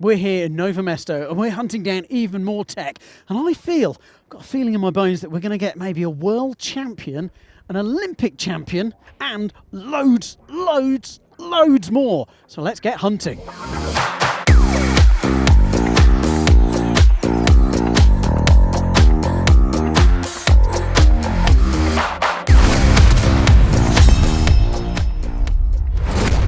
We're here in Nové Město and we're hunting down even more tech. And I've got a feeling in my bones that we're going to get maybe a world champion, an Olympic champion, and loads more. So let's get hunting.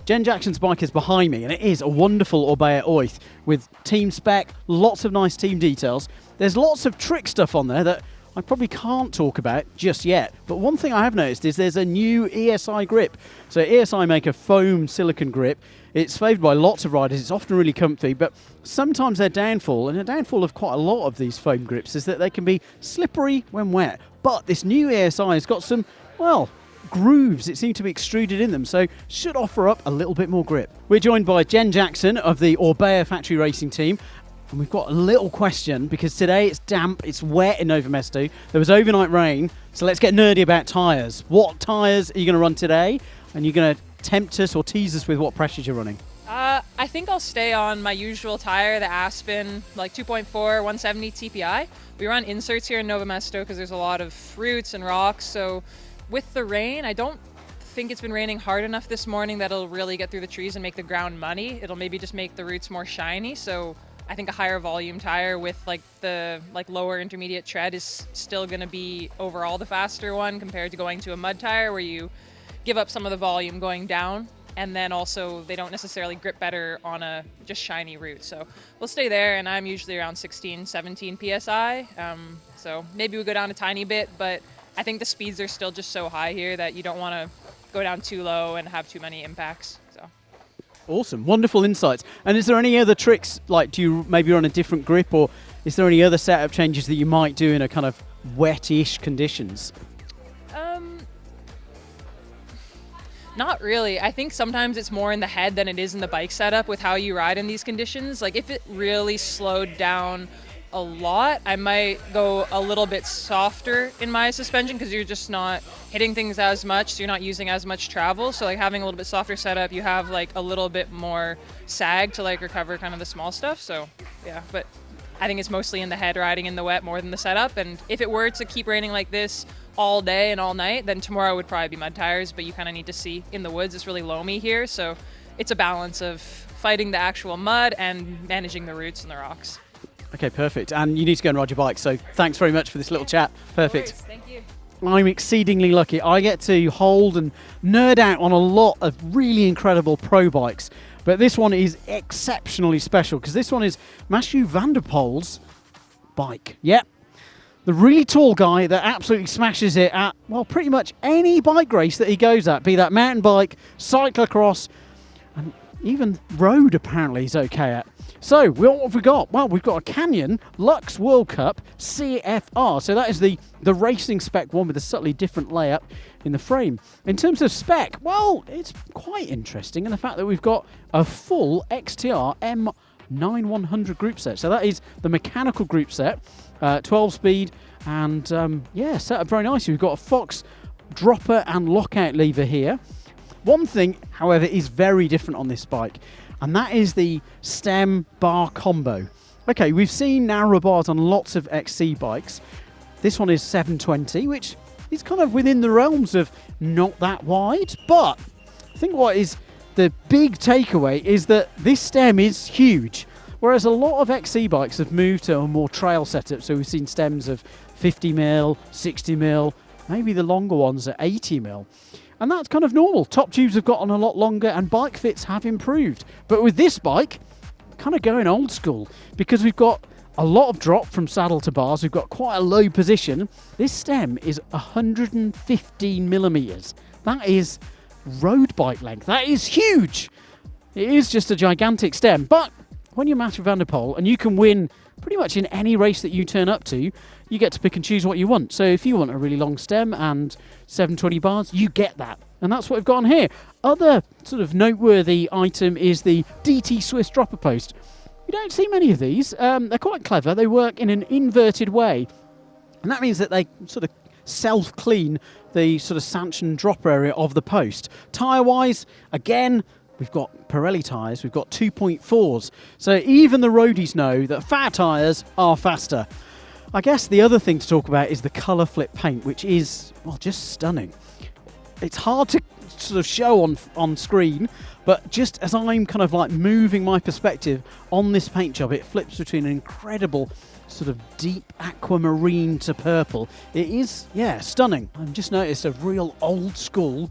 Jen Jackson's bike is behind me, and it is a wonderful Orbea Oith with team spec, lots of nice team details. There's lots of trick stuff on there that I probably can't talk about just yet. But one thing I have noticed is there's a new ESI grip. So ESI make a foam silicone grip. It's favoured by lots of riders. It's often really comfy, but sometimes their downfall, and the downfall of quite a lot of these foam grips, is that they can be slippery when wet. But this new ESI has got some, well, grooves. It seems to be extruded in them, so should offer up a little bit more grip. We're joined by Jen Jackson of the Orbea factory racing team, and we've got a little question because today it's damp, it's wet in Nové Město. There was overnight rain, so let's get nerdy about tyres. What tyres are you going to run today? And you're going to tempt us or tease us with what pressures you're running? I think I'll stay on my usual tire, the Aspen, like 2.4, 170 TPI. We run inserts here in Nové Město because there's a lot of roots and rocks, so with the rain, I don't think it's been raining hard enough this morning that it'll really get through the trees and make the ground muddy. It'll maybe just make the roots more shiny, so I think a higher volume tire with the lower intermediate tread is still going to be overall the faster one compared to going to a mud tire where you give up some of the volume going down, and then also they don't necessarily grip better on a just shiny route. So we'll stay there, and I'm usually around 16, 17 PSI. So maybe we go down a tiny bit, but I think the speeds are still just so high here that you don't want to go down too low and have too many impacts. So. Awesome, wonderful insights. And is there any other tricks, like do you maybe run a different grip, or is there any other setup changes that you might do in a kind of wet-ish conditions? Not really. I think sometimes it's more in the head than it is in the bike setup with how you ride in these conditions. Like if it really slowed down a lot, I might go a little bit softer in my suspension because you're just not hitting things as much, so you're not using as much travel. So like having a little bit softer setup, you have like a little bit more sag to like recover kind of the small stuff. So yeah, but I think it's mostly in the head riding in the wet more than the setup. And if it were to keep raining like this all day and all night, then tomorrow would probably be mud tires, but you kind of need to see in the woods. It's really loamy here, so it's a balance of fighting the actual mud and managing the roots and the rocks. Okay, perfect. And you need to go and ride your bike, so thanks very much for this little chat. Perfect. No worries. Thank you. I'm exceedingly lucky. I get to hold and nerd out on a lot of really incredible pro bikes, but this one is exceptionally special because this one is Mathieu van der Poel's bike. Yep. The really tall guy that absolutely smashes it at, well, pretty much any bike race that he goes at, be that mountain bike, cyclocross, and even road apparently he's okay at. So, what have we got? Well, we've got a Canyon Lux World Cup CFR. So that is the racing spec one with a subtly different layout in the frame. In terms of spec, well, it's quite interesting in the fact that we've got a full XTR M9100 group set. So that is the mechanical group set, 12 speed, and set up very nicely. We've got a Fox dropper and lockout lever here. One thing, however, is very different on this bike, and that is the stem bar combo. Okay, we've seen narrow bars on lots of XC bikes. This one is 720, which is kind of within the realms of not that wide, but I think what is the big takeaway is that this stem is huge, whereas a lot of XC bikes have moved to a more trail setup, so we've seen stems of 50mm, 60mm, maybe the longer ones are 80mm. And that's kind of normal. Top tubes have gotten a lot longer and bike fits have improved. But with this bike, kind of going old school because we've got a lot of drop from saddle to bars. We've got quite a low position. This stem is 115mm. That is road bike length. That is huge. It is just a gigantic stem. But when you're Mathieu van der Poel and you can win pretty much in any race that you turn up to, you get to pick and choose what you want. So if you want a really long stem and 720 bars, you get that. And that's what we've got on here. Other sort of noteworthy item is the DT Swiss dropper post. You don't see many of these. They're quite clever. They work in an inverted way. And that means that they sort of self-clean the sort of sanctioned dropper area of the post. Tyre-wise, again, we've got Pirelli tyres, we've got 2.4s. So even the roadies know that fat tyres are faster. I guess the other thing to talk about is the colour flip paint, which is, well, just stunning. It's hard to sort of show on screen, but just as I'm kind of like moving my perspective on this paint job, it flips between an incredible sort of deep aquamarine to purple. It is, yeah, stunning. I've just noticed a real old school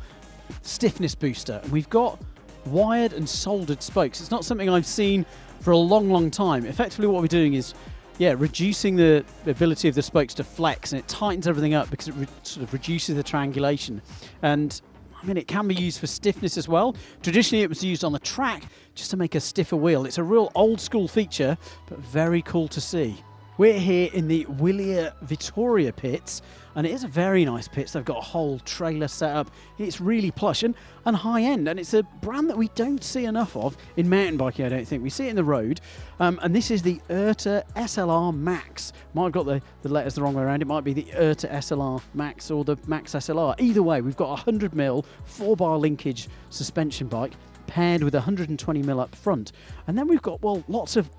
stiffness booster, and we've got wired and soldered spokes. It's not something I've seen for a long time. Effectively what we're doing is, yeah, reducing the ability of the spokes to flex, and it tightens everything up because it sort of reduces the triangulation. And I mean, it can be used for stiffness as well. Traditionally it was used on the track just to make a stiffer wheel. It's a real old school feature, but very cool to see. We're here in the Wilier Vittoria pits, and it is a very nice pits. They've got a whole trailer set up. It's really plush and high end, and it's a brand that we don't see enough of in mountain biking, I don't think. We see it in the road, and this is the Erta SLR Max. Might have got the letters the wrong way around. It might be the Erta SLR Max or the Max SLR. Either way, we've got a 100mm 4-bar linkage suspension bike paired with 120mm up front. And then we've got, well, lots of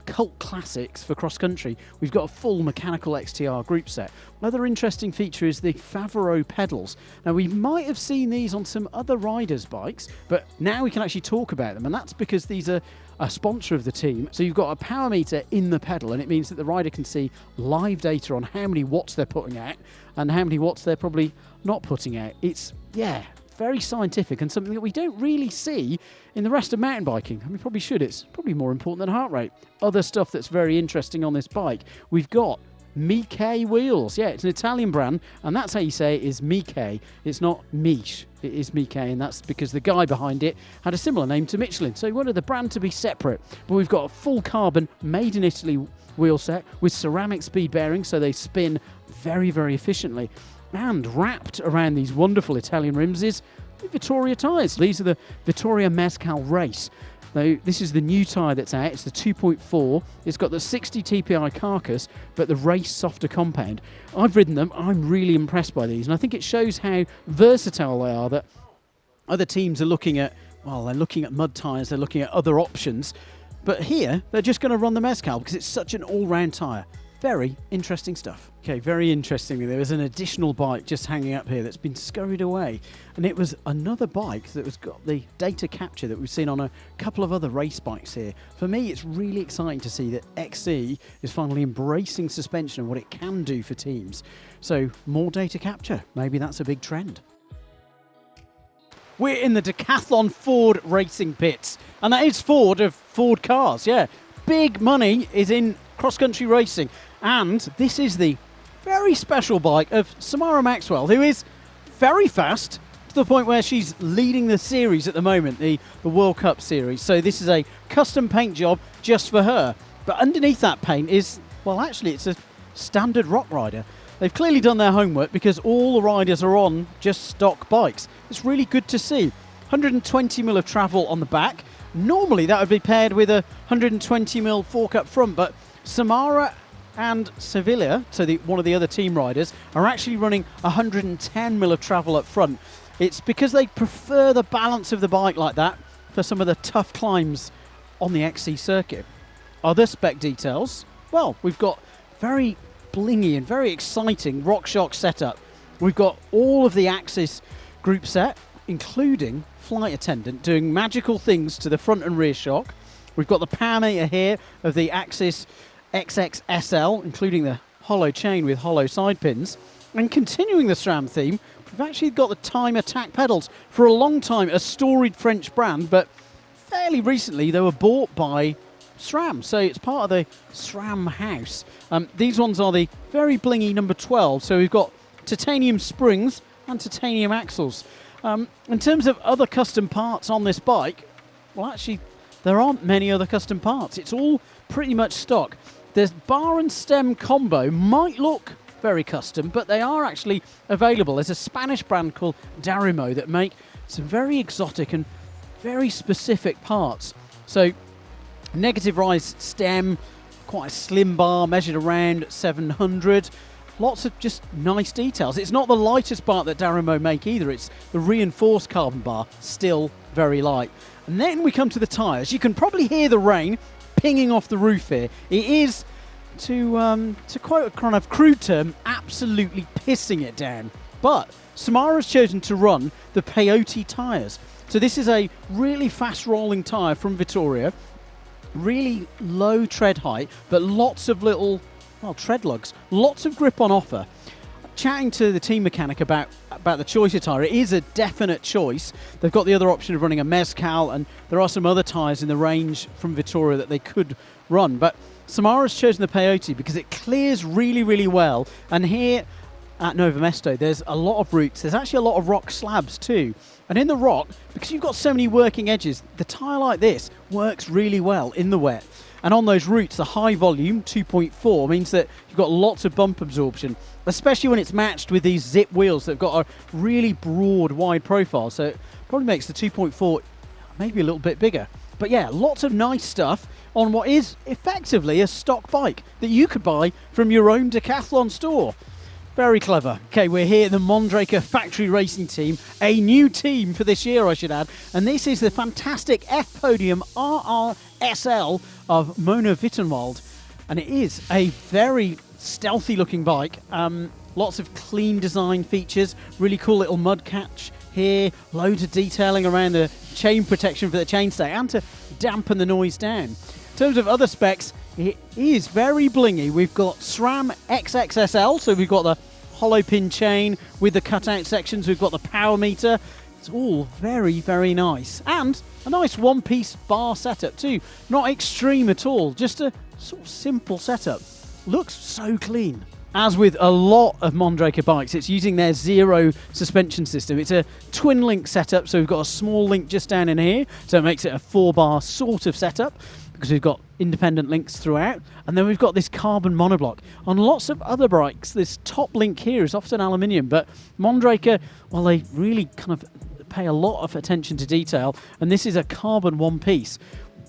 cult classics for cross country. We've got a full mechanical XTR group set. Another interesting feature is the Favreau pedals. Now, we might have seen these on some other riders' bikes, but now we can actually talk about them, and that's because these are a sponsor of the team. So you've got a power meter in the pedal, and it means that the rider can see live data on how many watts they're putting out and how many watts they're probably not putting out. It's, yeah, very scientific and something that we don't really see in the rest of mountain biking. And we probably should. It's probably more important than heart rate. Other stuff that's very interesting on this bike, we've got Miche wheels. Yeah, it's an Italian brand, and that's how you say it, is Miche. It's not Miche, it is Miche, and that's because the guy behind it had a similar name to Michelin, so he wanted the brand to be separate. But we've got a full carbon, made in Italy wheel set with ceramic speed bearings, so they spin very, very efficiently. And wrapped around these wonderful Italian rims is the Vittoria tyres. These are the Vittoria Mezcal Race. Now, this is the new tyre that's out. It's the 2.4. It's got the 60 TPI carcass, but the race softer compound. I've ridden them. I'm really impressed by these, and I think it shows how versatile they are, that other teams are looking at, well, they're looking at mud tyres, they're looking at other options, but here they're just going to run the Mezcal because it's such an all-round tyre. Very interesting stuff. Okay, very interestingly, there was an additional bike just hanging up here that's been scurried away, and it was another bike that was got the data capture that we've seen on a couple of other race bikes here. For me, it's really exciting to see that XC is finally embracing suspension and what it can do for teams. So more data capture, maybe that's a big trend. We're in the Decathlon Ford racing pits, and that is Ford of Ford cars. Yeah, big money is in cross-country racing, and this is the very special bike of Samara Maxwell, who is very fast to the point where she's leading the series at the moment, the World Cup series. So this is a custom paint job just for her, but underneath that paint is, well, actually it's a standard Rockrider. They've clearly done their homework because all the riders are on just stock bikes. It's really good to see. 120mm of travel on the back. Normally that would be paired with a 120mm fork up front, but Samara and Sevilla, so one of the other team riders, are actually running 110mm of travel up front. It's because they prefer the balance of the bike like that for some of the tough climbs on the XC circuit. Other spec details, well, we've got very blingy and very exciting RockShox setup. We've got all of the Axis group set, including flight attendant, doing magical things to the front and rear shock. We've got the power meter here of the Axis XXSL, including the hollow chain with hollow side pins. And continuing the SRAM theme, we've actually got the Time Attack pedals. For a long time, a storied French brand, but fairly recently they were bought by SRAM, so it's part of the SRAM house. These ones are the very blingy number 12, so we've got titanium springs and titanium axles. In terms of other custom parts on this bike, well, actually, there aren't many other custom parts. It's all pretty much stock. The bar and stem combo might look very custom, but they are actually available. There's a Spanish brand called Darimo that make some very exotic and very specific parts. So, negative rise stem, quite a slim bar, measured around 700. Lots of just nice details. It's not the lightest bar that Darimo make either. It's the reinforced carbon bar, still very light. And then we come to the tyres. You can probably hear the rain pinging off the roof here. It is, to quote a kind of crude term, absolutely pissing it down. But Samara has chosen to run the peyote tyres. So this is a really fast rolling tyre from Vittoria, really low tread height, but lots of little, well, tread lugs, lots of grip on offer. Chatting to the team mechanic about the choice of tyre, it is a definite choice. They've got the other option of running a Mezcal, and there are some other tyres in the range from Vittoria that they could run. But Samara's chosen the peyote because it clears really, really well. And here at Nové Město, there's a lot of roots. There's actually a lot of rock slabs too. And in the rock, because you've got so many working edges, the tyre like this works really well in the wet. And on those roots, the high volume, 2.4, means that you've got lots of bump absorption, especially when it's matched with these zip wheels that have got a really broad, wide profile. So it probably makes the 2.4 maybe a little bit bigger. But yeah, lots of nice stuff on what is effectively a stock bike that you could buy from your own Decathlon store. Very clever. Okay, we're here at the Mondraker factory racing team, a new team for this year, I should add. And this is the fantastic F-PODIUM RRSL of Mona Vittenwald. And it is a very stealthy looking bike. Lots of clean design features, really cool little mud catch here, loads of detailing around the chain protection for the chainstay and to dampen the noise down. In terms of other specs, it is very blingy. We've got SRAM XXSL, so we've got the hollow pin chain with the cutout sections. We've got the power meter. It's all very, very nice. And a nice one-piece bar setup too. Not extreme at all, just a sort of simple setup. Looks so clean. As with a lot of Mondraker bikes, it's using their zero suspension system. It's a twin link setup, so we've got a small link just down in here, so it makes it a 4-bar sort of setup, because we've got independent links throughout. And then we've got this carbon monoblock. On lots of other bikes, this top link here is often aluminium, but Mondraker, well, they really kind of pay a lot of attention to detail, and this is a carbon one piece.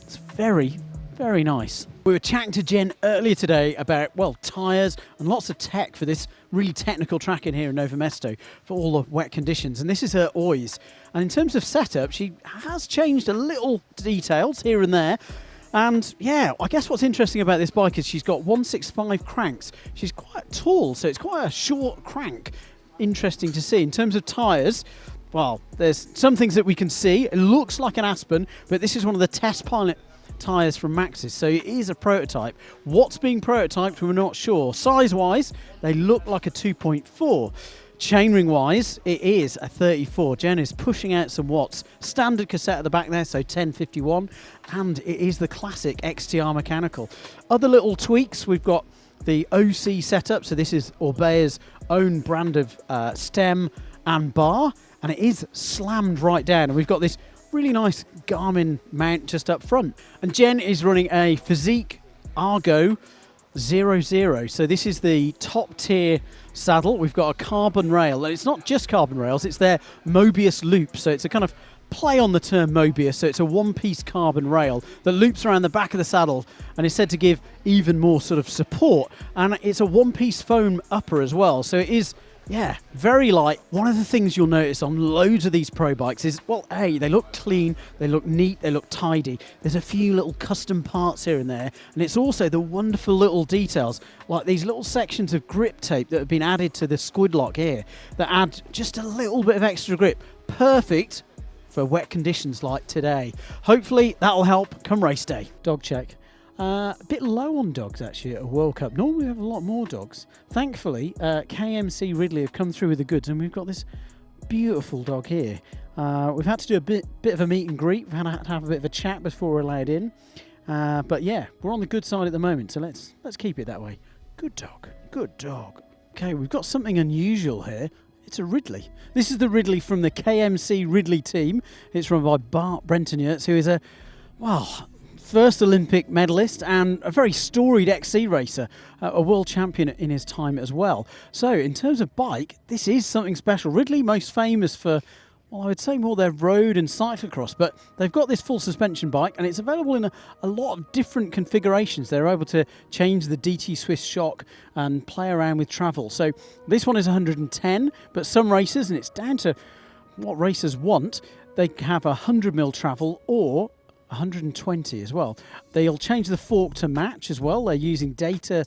It's very, very nice. We were chatting to Jen earlier today about, well, tyres and lots of tech for this really technical track in here in Nové Město for all the wet conditions. And this is her Oys. And in terms of setup, she has changed a little details here and there. And yeah, I guess what's interesting about this bike is she's got 165 cranks. She's quite tall, so it's quite a short crank. Interesting to see. In terms of tyres, well, there's some things that we can see. It looks like an Aspen, but this is one of the test pilot tyres from Maxxis, so it is a prototype. What's being prototyped, we're not sure. Size-wise, they look like a 2.4. Chainring wise, it is a 34. Jen is pushing out some watts. Standard cassette at the back there, so 1051, and it is the classic XTR mechanical. Other little tweaks, we've got the OC setup, so this is Orbea's own brand of stem and bar, and it is slammed right down, and we've got this really nice Garmin mount just up front. And Jen is running a Physique Argo 00. So this is the top tier saddle. We've got a carbon rail, and it's not just carbon rails, it's their Mobius loop. So it's a kind of play on the term Mobius. So it's a one-piece carbon rail that loops around the back of the saddle and is said to give even more sort of support. And it's a one-piece foam upper as well. So it is, yeah, very light. One of the things you'll notice on loads of these pro bikes is, well, A, they look clean, they look neat, they look tidy. There's a few little custom parts here and there, and it's also the wonderful little details, like these little sections of grip tape that have been added to the squid lock here that add just a little bit of extra grip. Perfect for wet conditions like today. Hopefully that'll help come race day. Dog check. A bit low on dogs actually at a World Cup. Normally we have a lot more dogs. Thankfully, KMC Ridley have come through with the goods, and we've got this beautiful dog here. We've had to do a bit of a meet and greet. We've had to have a bit of a chat before we're allowed in. But yeah, we're on the good side at the moment, so let's keep it that way. Good dog, good dog. Okay, we've got something unusual here. It's a Ridley. This is the Ridley from the KMC Ridley team. It's run by Bart, Brentjens, who is a, well, first Olympic medalist and a very storied XC racer, a world champion in his time as well. So in terms of bike, this is something special. Ridley most famous for, well, I would say more their road and cyclocross, but they've got this full suspension bike and it's available in a lot of different configurations. They're able to change the DT Swiss shock and play around with travel. So this one is 110, but some racers, and it's down to what racers want, They have 100mm travel or 120 as well. They'll change the fork to match as well. They're using data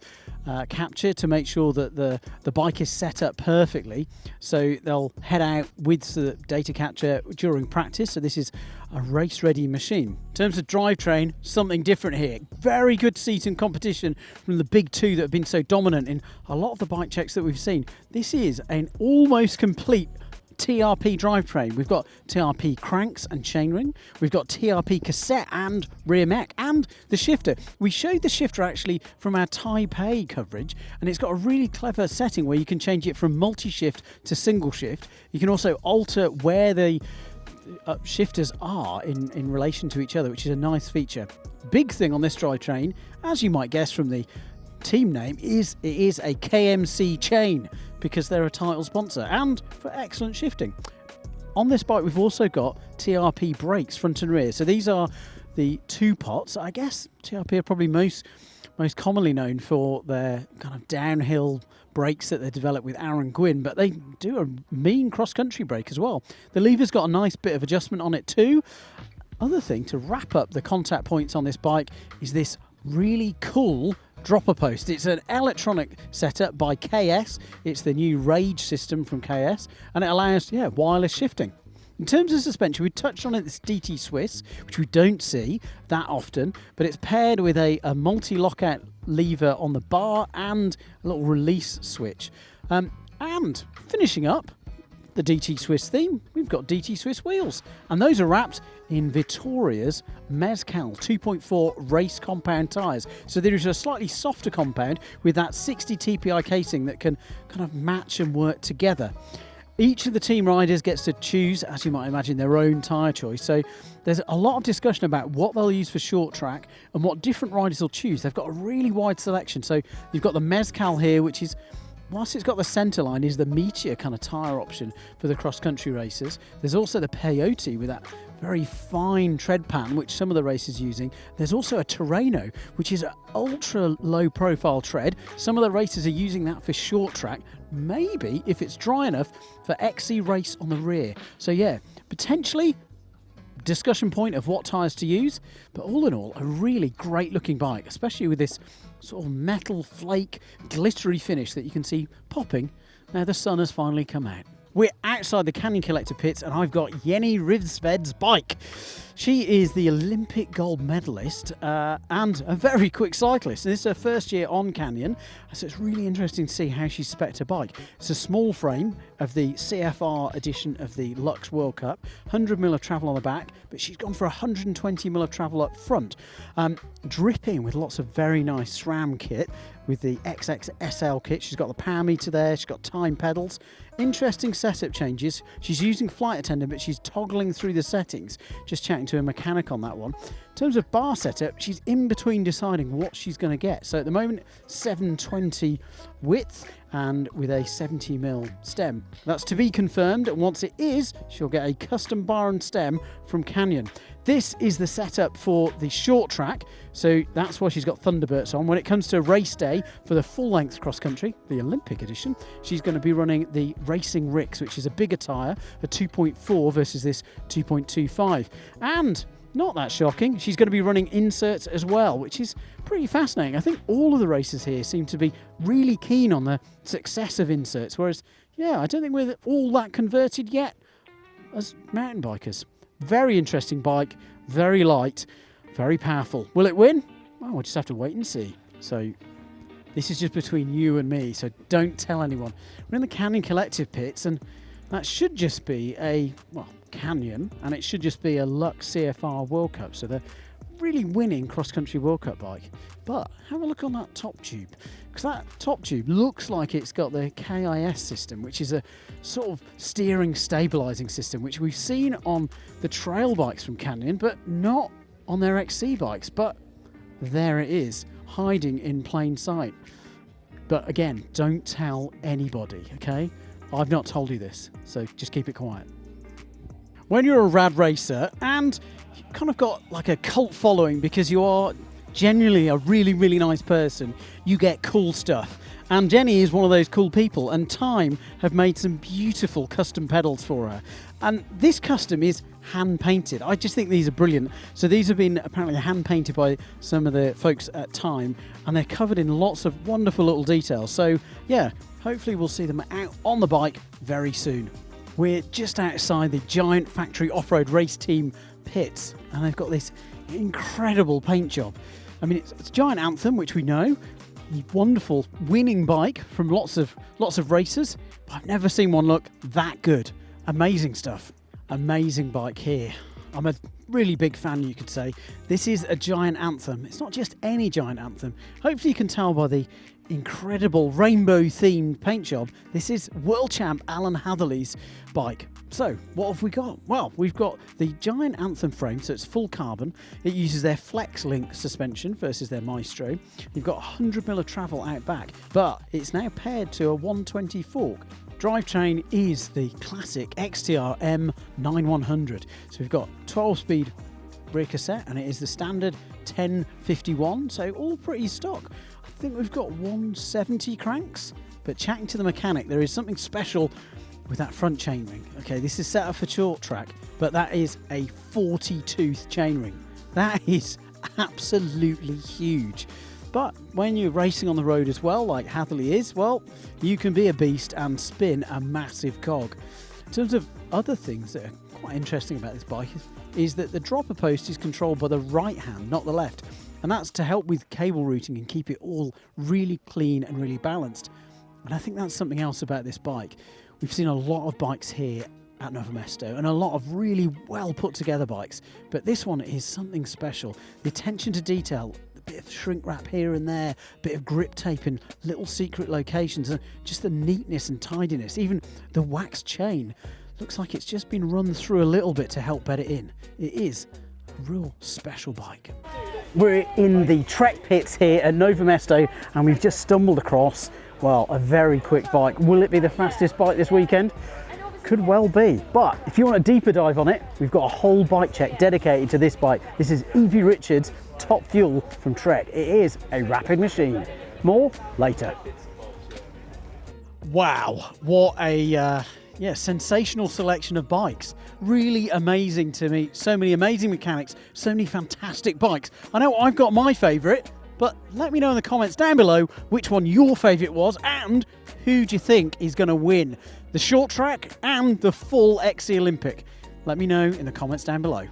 capture to make sure that the bike is set up perfectly. So they'll head out with the data capture during practice. So this is a race-ready machine. In terms of drivetrain, something different here. Very good seat and competition from the big two that have been so dominant in a lot of the bike checks that we've seen. This is an almost complete TRP drivetrain. We've got TRP cranks and chainring. We've got TRP cassette and rear mech and the shifter. We showed the shifter actually from our Taipei coverage, and it's got a really clever setting where you can change it from multi-shift to single shift. You can also alter where the shifters are in relation to each other, which is a nice feature. Big thing on this drivetrain, as you might guess from the team name, is it is a KMC chain because they're a title sponsor and for excellent shifting. On this bike we've also got TRP brakes front and rear, so these are the two pots. I guess TRP are probably most commonly known for their kind of downhill brakes that they developed with Aaron Gwynn, but they do a mean cross-country brake as well. The lever's got a nice bit of adjustment on it too. Other thing to wrap up the contact points on this bike is this really cool dropper post. It's an electronic setup by KS. It's the new Rage system from KS, and it allows wireless shifting. In terms of suspension, we touched on it, this DT Swiss, which we don't see that often, but it's paired with a multi-lockout lever on the bar and a little release switch. And finishing up the DT Swiss theme, we've got DT Swiss wheels, and those are wrapped in Vittoria's Mezcal 2.4 race compound tyres. So there is a slightly softer compound with that 60 TPI casing that can kind of match and work together. Each of the team riders gets to choose, as you might imagine, their own tyre choice. So there's a lot of discussion about what they'll use for short track and what different riders will choose. They've got a really wide selection. So you've got the Mezcal here, which is, whilst it's got the centre line, is the meteor kind of tyre option for the cross-country races. There's also the Peyote with that very fine tread pattern, which some of the racers are using. There's also a Terreno, which is an ultra low profile tread. Some of the racers are using that for short track, maybe if it's dry enough for XC race on the rear. So yeah, potentially discussion point of what tyres to use, but all in all, a really great looking bike, especially with this sort of metal flake glittery finish that you can see popping now the sun has finally come out. We're outside the Canyon Collector pits, and I've got Jenny Rissved's bike. She is the Olympic gold medalist and a very quick cyclist. And this is her first year on Canyon, so it's really interesting to see how she's spec'd her bike. It's a small frame of the CFR edition of the Lux World Cup, 100mm of travel on the back, but she's gone for 120mm of travel up front, dripping with lots of very nice SRAM kit with the XXSL kit. She's got the power meter there, she's got time pedals. Interesting setup changes. She's using flight attendant, but she's toggling through the settings. Just chatting to a mechanic on that one. In terms of bar setup, she's in between deciding what she's going to get. So at the moment, 720 width and with a 70mm stem. That's to be confirmed, and once it is, she'll get a custom bar and stem from Canyon. This is the setup for the short track, so that's why she's got Thunderbirds on. When it comes to race day for the full-length cross-country, the Olympic edition, she's going to be running the Racing Ricks, which is a bigger tyre, a 2.4 versus this 2.25. And not that shocking, she's going to be running inserts as well, which is pretty fascinating. I think all of the racers here seem to be really keen on the success of inserts, whereas, yeah, I don't think we're all that converted yet as mountain bikers. Very interesting bike, very light, very powerful. Will it win? Well, we'll just have to wait and see. So this is just between you and me, so don't tell anyone. We're in the Canyon Collective pits, and that should just be a, well, Canyon, and it should just be a Lux CFR World Cup. So they're really winning cross-country World Cup bike. But have a look on that top tube, because that top tube looks like it's got the KIS system, which is a sort of steering stabilizing system, which we've seen on the trail bikes from Canyon, but not on their XC bikes. But there it is, hiding in plain sight. But again, don't tell anybody, okay? I've not told you this, so just keep it quiet. When you're a rad racer and you've kind of got like a cult following because you are genuinely a really, really nice person, you get cool stuff. And Jenny is one of those cool people, and Time have made some beautiful custom pedals for her. And this custom is hand painted. I just think these are brilliant. So these have been apparently hand painted by some of the folks at Time, and they're covered in lots of wonderful little details. So yeah, hopefully we'll see them out on the bike very soon. We're just outside the giant factory off-road race team pits, and they've got this incredible paint job. I mean, it's giant Anthem, which we know. Wonderful winning bike from lots of racers, but I've never seen one look that good. Amazing stuff. Amazing bike here. I'm a really big fan, you could say. This is a giant Anthem. It's not just any giant Anthem. Hopefully you can tell by the incredible rainbow themed paint job. This is world champ Alan Hatherly's bike. So what have we got? Well, we've got the giant Anthem frame, so it's full carbon. It uses their Flex Link suspension versus their Maestro. You've got 100mm of travel out back, but it's now paired to a 120 fork. Drivetrain is the classic XTR M9100. So we've got 12-speed rear cassette, and it is the standard 1051, so all pretty stock. I think we've got 170 cranks, but chatting to the mechanic, there is something special with that front chainring. Okay, this is set up for short track, but that is a 40-tooth chainring. That is absolutely huge. But when you're racing on the road as well, like Hatherly is, well, you can be a beast and spin a massive cog. In terms of other things that are quite interesting about this bike is that the dropper post is controlled by the right hand, not the left. And that's to help with cable routing and keep it all really clean and really balanced. And I think that's something else about this bike. We've seen a lot of bikes here at Nové Město and a lot of really well put together bikes, but this one is something special. The attention to detail, a bit of shrink wrap here and there, a bit of grip tape in little secret locations, and just the neatness and tidiness. Even the wax chain looks like it's just been run through a little bit to help bed it in. It is a real special bike. We're in the Trek pits here at Nové Město, and we've just stumbled across, well, a very quick bike. Will it be the fastest bike this weekend? Could well be. But if you want a deeper dive on it, we've got a whole bike check dedicated to this bike. This is Evie Richards' Top Fuel from Trek. It is a rapid machine. More later. Wow, what a sensational selection of bikes. Really amazing to me. So many amazing mechanics, so many fantastic bikes. I know I've got my favourite, but let me know in the comments down below which one your favourite was and who do you think is going to win the short track and the full XC Olympic. Let me know in the comments down below.